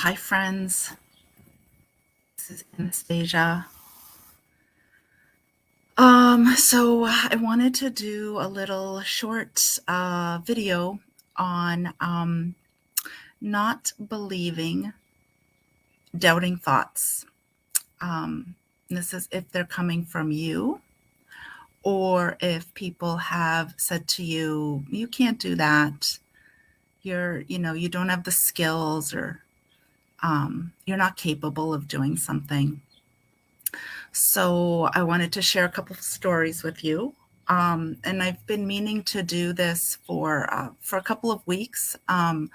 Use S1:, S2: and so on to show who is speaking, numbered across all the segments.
S1: Hi, friends. This is Anastasia. So I wanted to do a little short video on not believing doubting thoughts. This is if they're coming from you or if people have said to you, you can't do that. You don't have the skills or you're not capable of doing something. So I wanted to share a couple of stories with you. And I've been meaning to do this for a couple of weeks. I'm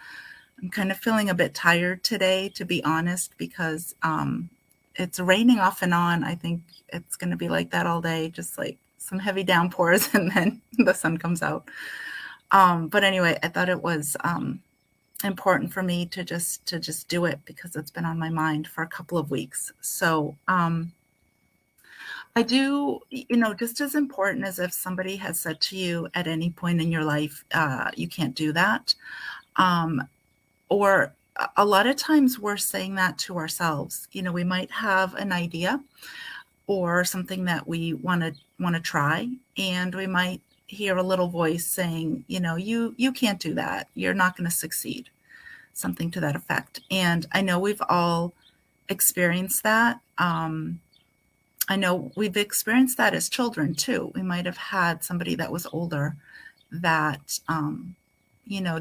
S1: kind of feeling a bit tired today, to be honest, because it's raining off and on. I think it's going to be like that all day, just like some heavy downpours, and then the sun comes out. But anyway, I thought it was important for me to just do it because it's been on my mind for a couple of weeks. So I do, just as important as if somebody has said to you at any point in your life, you can't do that. Um, or a lot of times we're saying that to ourselves. We might have an idea or something that we want to try, and we might hear a little voice saying, you can't do that. You're not going to succeed. Something to that effect. And I know we've all experienced that. I know we've experienced that as children too. We might have had somebody that was older that,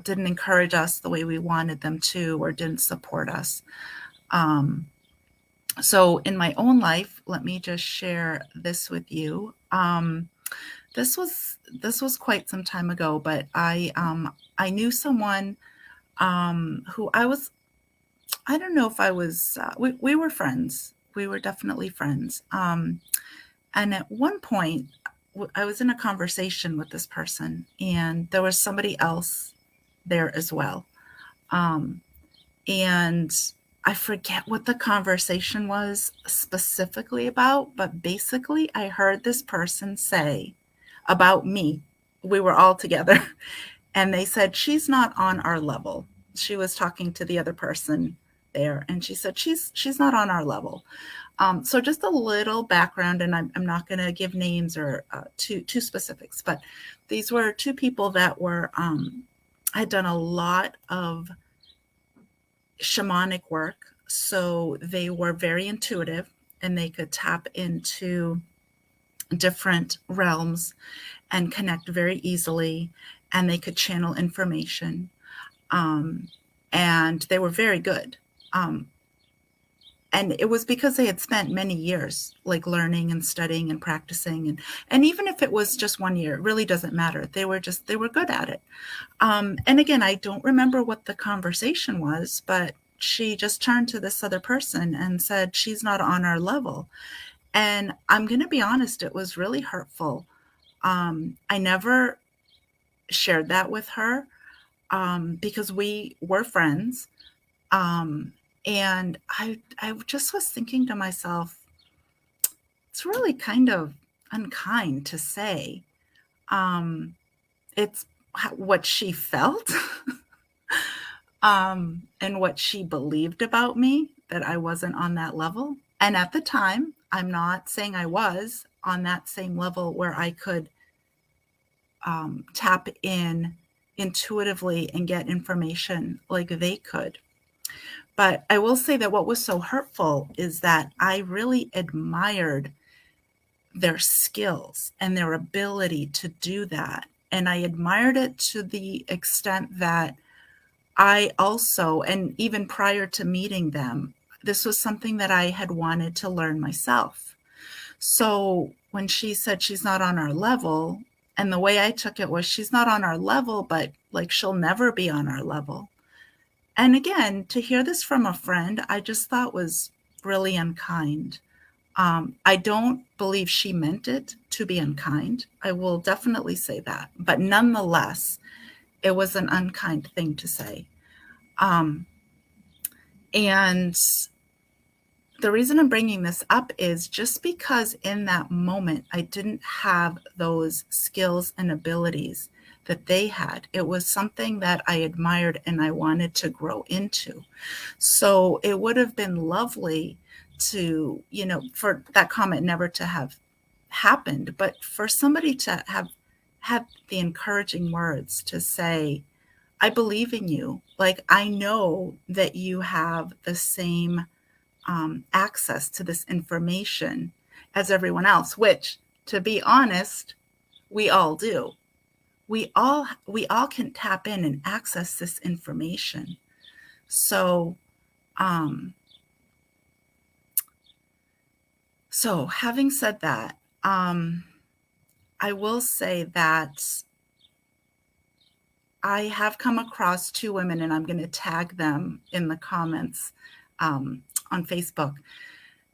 S1: didn't encourage us the way we wanted them to or didn't support us. So in my own life, let me just share this with you. This was quite some time ago, but I knew someone who I don't know if I was, we were friends. We were definitely friends. And at one point, I was in a conversation with this person, and there was somebody else there as well. Um, and I forget what the conversation was specifically about, but basically, I heard this person say about me. We were all together, and they said, she's not on our level. She was talking to the other person there, and she said, she's not on our level. So just a little background, and I'm not going to give names or too specifics, but these were two people that were had done a lot of shamanic work, so they were very intuitive and they could tap into different realms and connect very easily, and they could channel information, um, and they were very good. Um, and it was because they had spent many years like learning and studying and practicing, and even if it was just 1 year, it really doesn't matter. They were good at it. And again, I don't remember what the conversation was, but she just turned to this other person and said, she's not on our level. And I'm going to be honest, it was really hurtful. I never shared that with her, because we were friends. Um, and I just was thinking to myself, it's really kind of unkind to say. Um, it's what she felt, and what she believed about me, that I wasn't on that level. And at the time, I'm not saying I was on that same level where I could tap in intuitively and get information like they could. But I will say that what was so hurtful is that I really admired their skills and their ability to do that. And I admired it to the extent that I also, and even prior to meeting them, this was something that I had wanted to learn myself. So when she said she's not on our level, and the way I took it was, she's not on our level, but like she'll never be on our level. And again, to hear this from a friend, I just thought was really unkind. I don't believe she meant it to be unkind. I will definitely say that. But nonetheless, it was an unkind thing to say. Um, and the reason I'm bringing this up is just because in that moment I didn't have those skills and abilities that they had. It was something that I admired and I wanted to grow into. So it would have been lovely to, for that comment never to have happened, but for somebody to have had the encouraging words to say, I believe in you. Like, I know that you have the same access to this information as everyone else, which, to be honest, we all do. We all can tap in and access this information. So, having said that, I will say that I have come across two women, and I'm going to tag them in the comments on Facebook,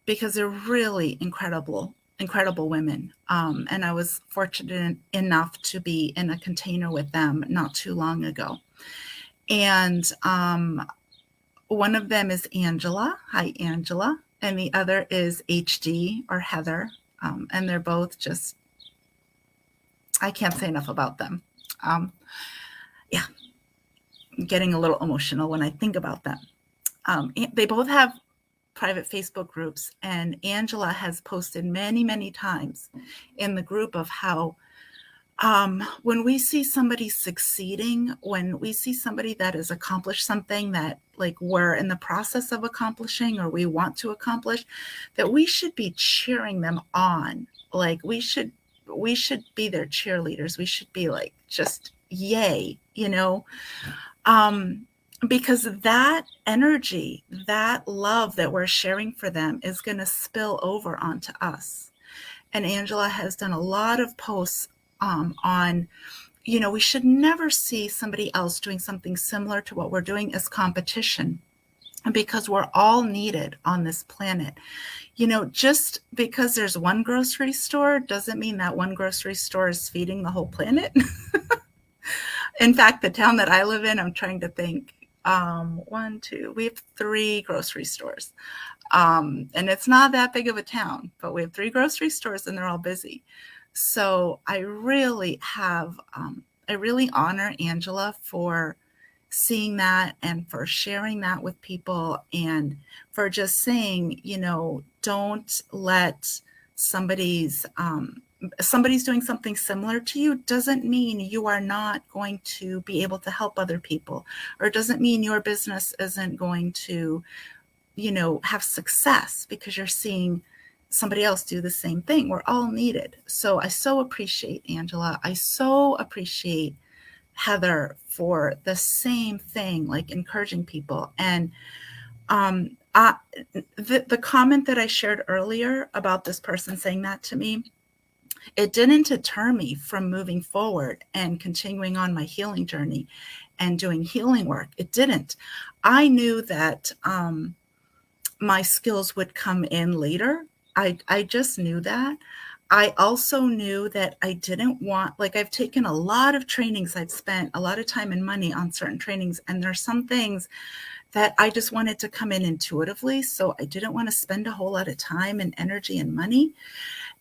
S1: because they're really incredible women. And I was fortunate enough to be in a container with them not too long ago. And one of them is Angela. Hi, Angela. And the other is HD, or Heather. And they're both just, I can't say enough about them. Yeah, I'm getting a little emotional when I think about them. They both have private Facebook groups, and Angela has posted many, many times in the group of how when we see somebody succeeding, when we see somebody that has accomplished something that, like, we're in the process of accomplishing or we want to accomplish, that we should be cheering them on. Like, we should be their cheerleaders. We should be like, just yay, because that energy, that love that we're sharing for them is going to spill over onto us. And Angela has done a lot of posts on, we should never see somebody else doing something similar to what we're doing as competition, because we're all needed on this planet. Just because there's one grocery store doesn't mean that one grocery store is feeding the whole planet. In fact, the town that I live in, I'm trying to think, we have 3 grocery stores. And it's not that big of a town, but we have 3 grocery stores and they're all busy. So I really honor Angela for seeing that and for sharing that with people, and for just saying, don't let somebody's doing something similar to you doesn't mean you are not going to be able to help other people, or it doesn't mean your business isn't going to, have success because you're seeing somebody else do the same thing. We're all needed. So I so appreciate Angela. I so appreciate Heather for the same thing, like encouraging people. And the comment that I shared earlier about this person saying that to me, it didn't deter me from moving forward and continuing on my healing journey and doing healing work. It didn't. I knew that my skills would come in later. I just knew that. I also knew that I didn't want, like, I've taken a lot of trainings. I've spent a lot of time and money on certain trainings, and there's some things that I just wanted to come in intuitively. So I didn't want to spend a whole lot of time and energy and money.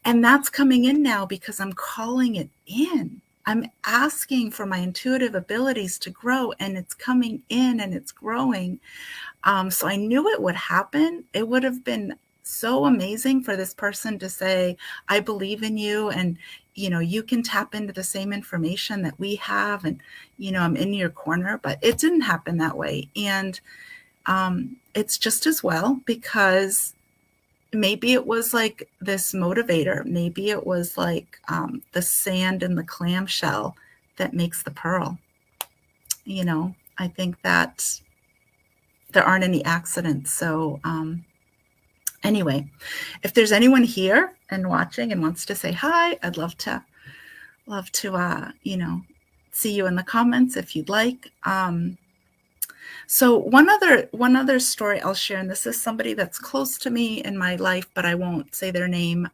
S1: And that's coming in now because I'm calling it in. I'm asking for my intuitive abilities to grow, and it's coming in and it's growing. So I knew it would happen. It would have been so amazing for this person to say, I believe in you, and, you can tap into the same information that we have, and, I'm in your corner. But it didn't happen that way. And it's just as well, because maybe it was like this motivator. Maybe it was like the sand in the clamshell that makes the pearl. I think that there aren't any accidents. So anyway, if there's anyone here and watching and wants to say hi, I'd love to see you in the comments if you'd like. So one other story I'll share, and this is somebody that's close to me in my life, but I won't say their name.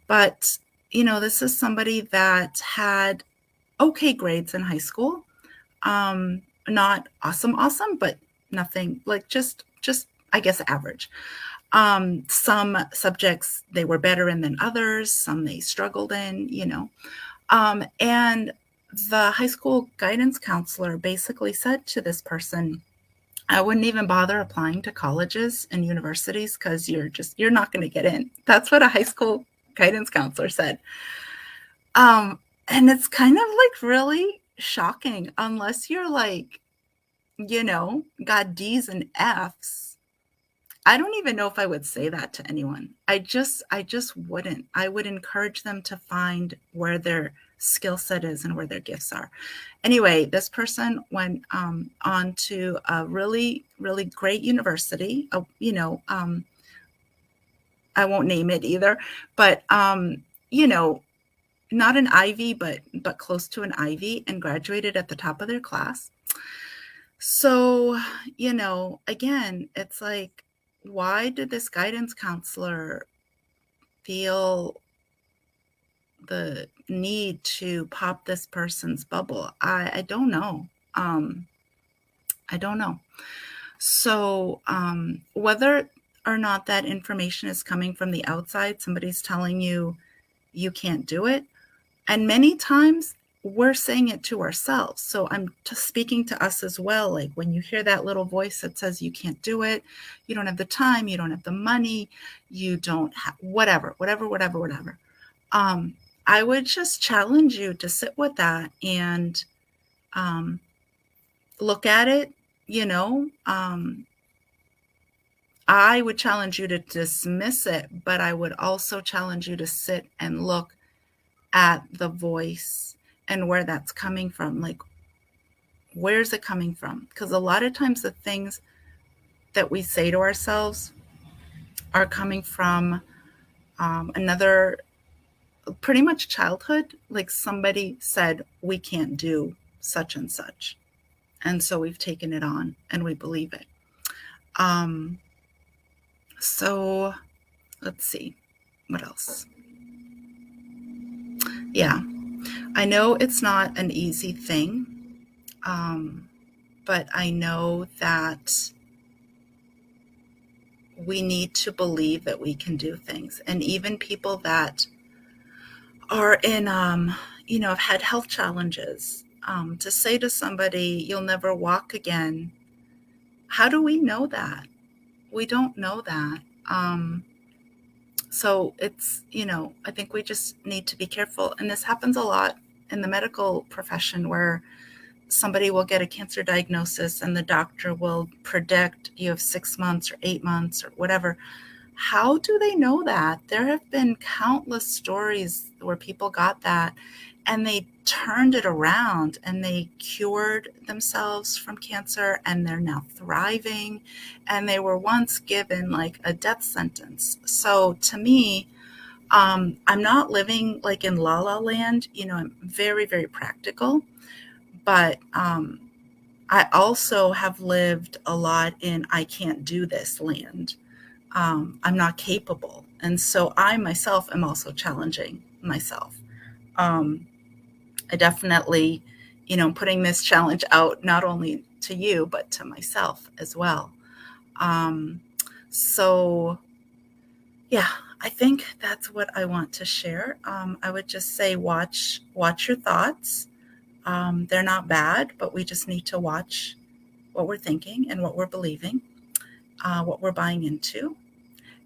S1: But this is somebody that had okay grades in high school. Not awesome, but nothing, like just I guess average. Some subjects they were better in than others. Some they struggled in. And the high school guidance counselor basically said to this person, I wouldn't even bother applying to colleges and universities because you're not going to get in. That's what a high school guidance counselor said. And it's kind of like really shocking unless you're like, got D's and F's. I don't even know if I would say that to anyone. I just wouldn't. I would encourage them to find where their skill set is and where their gifts are. Anyway, this person went on to a really, really great university. I won't name it either, but you know, not an Ivy, but close to an Ivy, and graduated at the top of their class. So, again, it's like, why did this guidance counselor feel the need to pop this person's bubble? I don't know. I don't know. So, whether or not that information is coming from the outside, somebody's telling you you can't do it. And many times we're saying it to ourselves. So I'm just speaking to us as well. Like when you hear that little voice that says you can't do it, you don't have the time, you don't have the money, you don't have whatever. I would just challenge you to sit with that and look at it. I would challenge you to dismiss it, but I would also challenge you to sit and look at the voice and where that's coming from. Like, where's it coming from? Because a lot of times the things that we say to ourselves are coming from another, pretty much childhood. Like somebody said, we can't do such and such. And so we've taken it on and we believe it. So let's see, what else? Yeah, I know it's not an easy thing, but I know that we need to believe that we can do things. And even people that are in, have had health challenges, to say to somebody, you'll never walk again. How do we know that? We don't know that. So it's, I think we just need to be careful. And this happens a lot in the medical profession where somebody will get a cancer diagnosis and the doctor will predict you have 6 months or 8 months or whatever. How do they know that? There have been countless stories where people got that and they turned it around and they cured themselves from cancer and they're now thriving, and they were once given like a death sentence. So to me, I'm not living like in la la land. I'm very, very practical, but I also have lived a lot in I can't do this land. I'm not capable. And so I myself am also challenging myself. I definitely, putting this challenge out not only to you, but to myself as well. So, yeah, I think that's what I want to share. I would just say watch your thoughts. They're not bad, but we just need to watch what we're thinking and what we're believing, what we're buying into,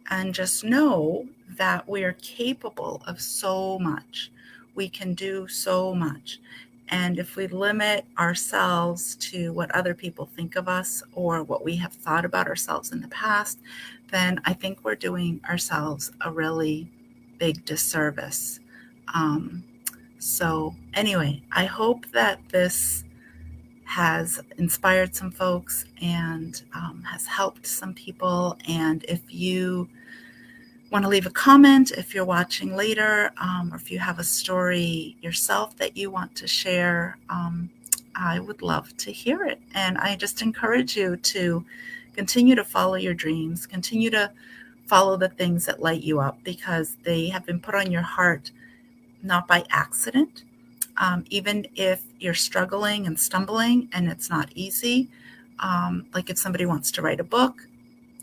S1: and just know that we are capable of so much. We can do so much. And if we limit ourselves to what other people think of us or what we have thought about ourselves in the past, then I think we're doing ourselves a really big disservice. So anyway, I hope that this has inspired some folks and has helped some people. And if you want to leave a comment, if you're watching later, or if you have a story yourself that you want to share, I would love to hear it. And I just encourage you to continue to follow your dreams, continue to follow the things that light you up, because they have been put on your heart not by accident. Even if you're struggling and stumbling and it's not easy, like if somebody wants to write a book,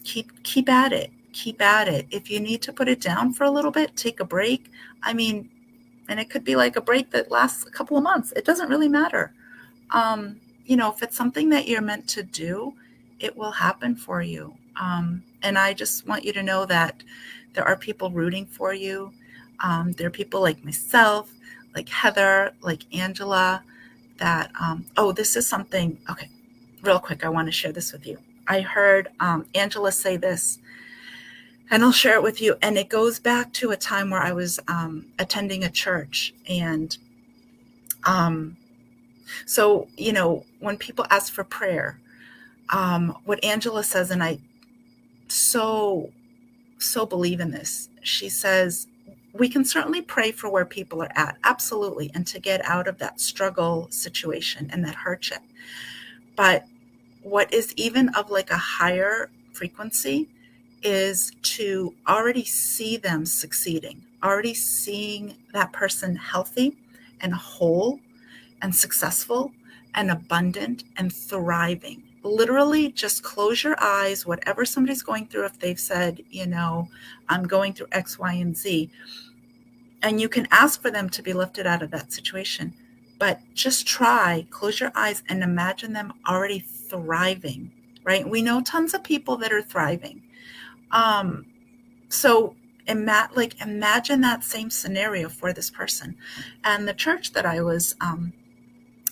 S1: keep at it. Keep at it. If you need to put it down for a little bit, take a break. I mean, And it could be like a break that lasts a couple of months. It doesn't really matter. If it's something that you're meant to do, it will happen for you. And I just want you to know that there are people rooting for you. There are people like myself, like Heather, like Angela, that, this is something, okay, real quick, I want to share this with you. I heard Angela say this, and I'll share it with you. And it goes back to a time where I was attending a church. And so, when people ask for prayer, what Angela says, and I so, so believe in this, she says, we can certainly pray for where people are at, absolutely, and to get out of that struggle situation and that hardship. But what is even of like a higher frequency is to already see them succeeding, already seeing that person healthy and whole and successful and abundant and thriving. Literally just close your eyes, whatever somebody's going through, if they've said, I'm going through X, Y, and Z, and you can ask for them to be lifted out of that situation. But just close your eyes and imagine them already thriving, right? We know tons of people that are thriving. So imagine that same scenario for this person. And the church that I was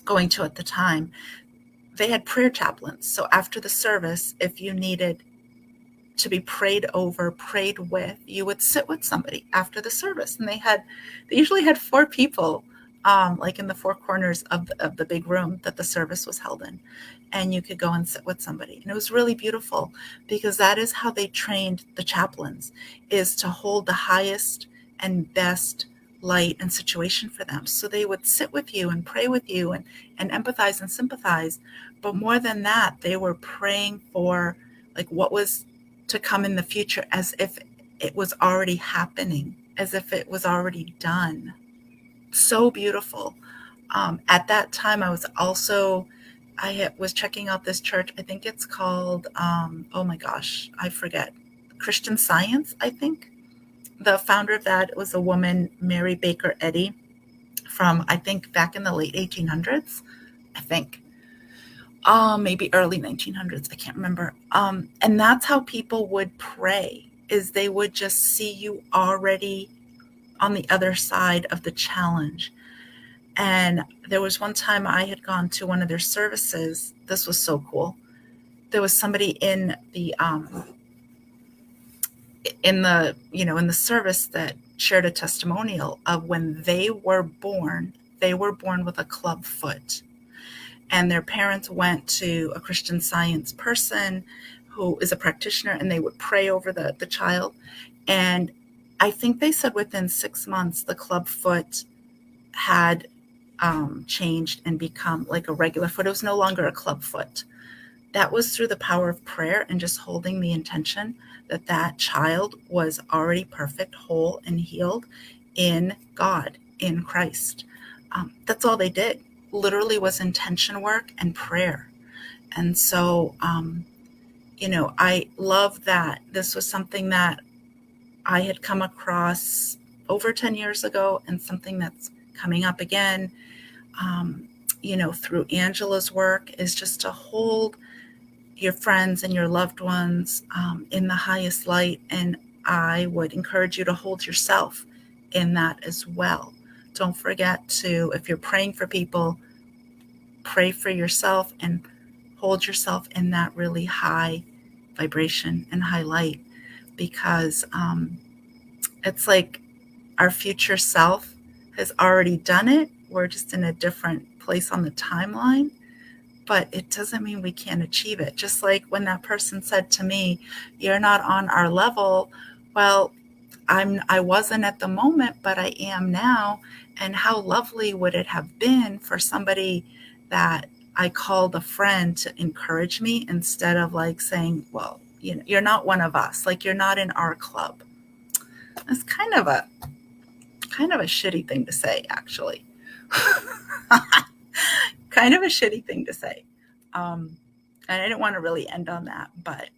S1: going to at the time, they had prayer chaplains. So after the service, if you needed to be prayed over, prayed with, you would sit with somebody after the service. And they usually had 4 people, like in the 4 corners of the big room that the service was held in. And you could go and sit with somebody. And it was really beautiful, because that is how they trained the chaplains, is to hold the highest and best light and situation for them. So they would sit with you and pray with you and empathize and sympathize. But more than that, they were praying for like what was to come in the future, as if it was already happening, as if it was already done. So beautiful. At that time, I was checking out this church. I think it's called, oh my gosh, I forget. Christian Science, I think. The founder of that was a woman, Mary Baker Eddy, from, I think, back in the late 1800s, I think. Maybe early 1900s, I can't remember. And that's how people would pray, is they would just see you already on the other side of the challenge. And there was one time I had gone to one of their services. This was so cool. There was somebody in the service that shared a testimonial of when they were born with a club foot. And their parents went to a Christian Science person who is a practitioner, and they would pray over the child. And I think they said within 6 months, the club foot had changed and become like a regular foot. It was no longer a club foot. That was through the power of prayer and just holding the intention that that child was already perfect, whole, and healed in God, in Christ. That's all they did. Literally was intention work and prayer. And so, I love that this was something that I had come across over 10 years ago, and something that's coming up again, through Angela's work, is just to hold your friends and your loved ones in the highest light. And I would encourage you to hold yourself in that as well. Don't forget to, if you're praying for people, pray for yourself and hold yourself in that really high vibration and high light, because it's like our future self has already done it. We're just in a different place on the timeline, but it doesn't mean we can't achieve it. Just like when that person said to me, you're not on our level. Well, I wasn't at the moment, but I am now. And how lovely would it have been for somebody that I called a friend to encourage me, instead of like saying, well, you're not one of us, like you're not in our club. It's kind of a shitty thing to say, actually. Kind of a shitty thing to say. And I didn't want to really end on that, but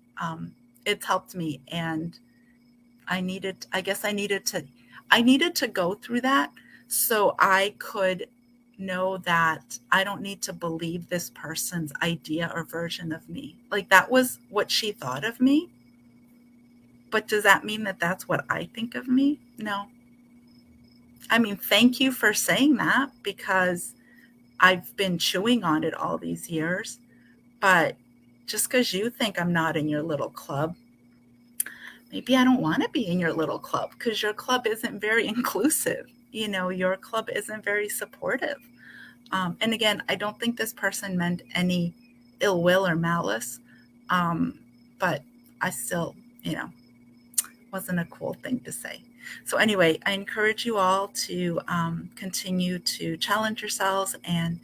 S1: it's helped me. And I needed to go through that, so I could know that I don't need to believe this person's idea or version of me. Like that was what she thought of me. But does that mean that that's what I think of me? No. I mean, thank you for saying that because I've been chewing on it all these years. But just because you think I'm not in your little club, maybe I don't want to be in your little club because your club isn't very inclusive. Your club isn't very supportive. And again, I don't think this person meant any ill will or malice. Um, but I still, wasn't a cool thing to say. So anyway, I encourage you all to continue to challenge yourselves and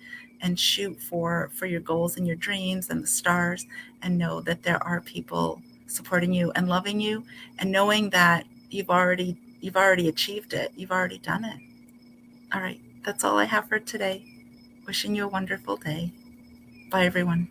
S1: shoot for your goals and your dreams and the stars, and know that there are people supporting you and loving you, and knowing that you've already achieved it. You've already done it. All right, that's all I have for today. Wishing you a wonderful day. Bye, everyone.